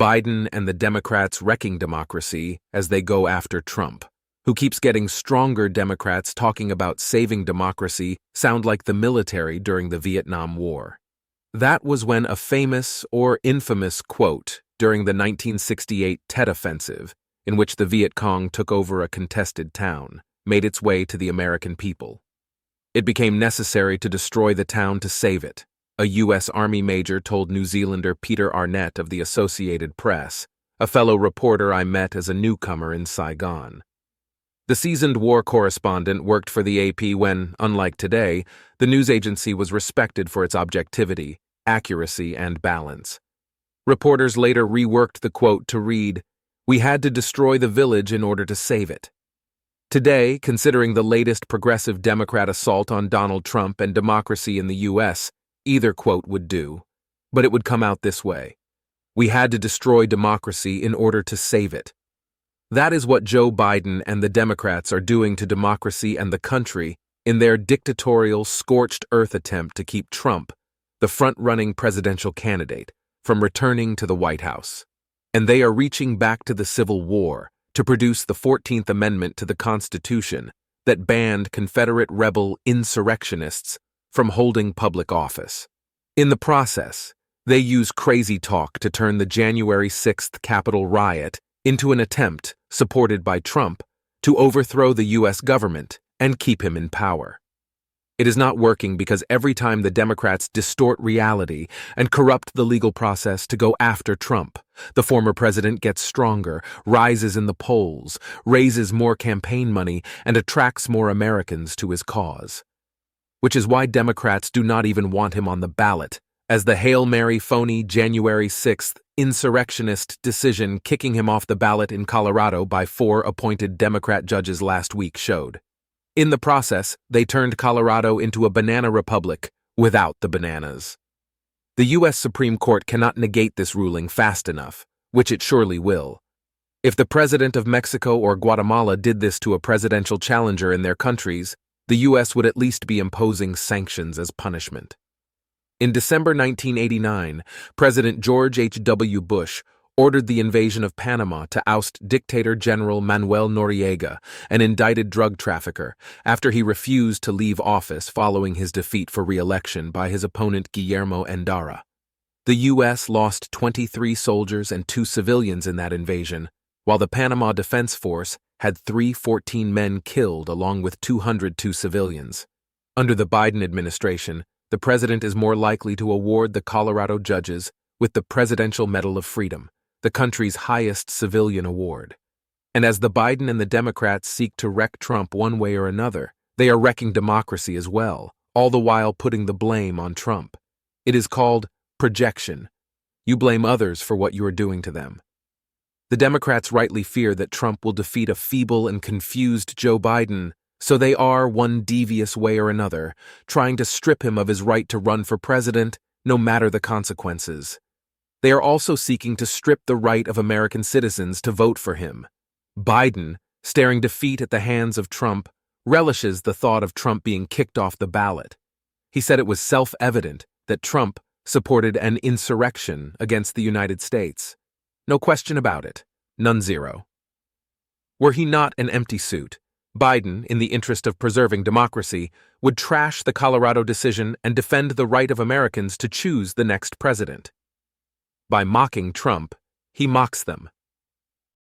Biden and the Democrats wrecking democracy as they go after Trump, who keeps getting stronger. Democrats talking about saving democracy sound like the military during the Vietnam War. That was when a famous or infamous quote during the 1968 Tet Offensive, in which the Viet Cong took over a contested town, made its way to the American people. It became necessary to destroy the town to save it, a U.S. Army major told New Zealander Peter Arnett of the Associated Press, a fellow reporter I met as a newcomer in Saigon. The seasoned war correspondent worked for the AP when, unlike today, the news agency was respected for its objectivity, accuracy, and balance. Reporters later reworked the quote to read, "We had to destroy the village in order to save it." Today, considering the latest progressive Democrat assault on Donald Trump and democracy in the U.S., either quote would do, but it would come out this way. We had to destroy democracy in order to save it. That is what Joe Biden and the Democrats are doing to democracy and the country in their dictatorial, scorched earth attempt to keep Trump, the front-running presidential candidate, from returning to the White House. And they are reaching back to the Civil War to produce the 14th Amendment to the Constitution that banned Confederate rebel insurrectionists from holding public office. In the process, they use crazy talk to turn the January 6th Capitol riot into an attempt, supported by Trump, to overthrow the U.S. government and keep him in power. It is not working because every time the Democrats distort reality and corrupt the legal process to go after Trump, the former president gets stronger, rises in the polls, raises more campaign money, and attracts more Americans to his cause. Which is why Democrats do not even want him on the ballot, as the Hail Mary phony January 6th insurrectionist decision kicking him off the ballot in Colorado by 4 appointed Democrat judges last week showed. In the process, they turned Colorado into a banana republic without the bananas. The U.S. Supreme Court cannot negate this ruling fast enough, which it surely will. If the president of Mexico or Guatemala did this to a presidential challenger in their countries, the U.S. would at least be imposing sanctions as punishment. In December 1989, President George H.W. Bush ordered the invasion of Panama to oust dictator General Manuel Noriega, an indicted drug trafficker, after he refused to leave office following his defeat for re-election by his opponent Guillermo Endara. The U.S. lost 23 soldiers and 2 civilians in that invasion, while the Panama Defense Force had 314 men killed along with 202 civilians. Under the Biden administration, the president is more likely to award the Colorado judges with the Presidential Medal of Freedom, the country's highest civilian award. And as the Biden and the Democrats seek to wreck Trump one way or another, they are wrecking democracy as well, all the while putting the blame on Trump. It is called projection. You blame others for what you are doing to them. The Democrats rightly fear that Trump will defeat a feeble and confused Joe Biden, so they are, one devious way or another, trying to strip him of his right to run for president, no matter the consequences. They are also seeking to strip the right of American citizens to vote for him. Biden, staring defeat at the hands of Trump, relishes the thought of Trump being kicked off the ballot. He said it was self-evident that Trump supported an insurrection against the United States. No question about it. None zero. Were he not an empty suit, Biden, in the interest of preserving democracy, would trash the Colorado decision and defend the right of Americans to choose the next president. By mocking Trump, he mocks them.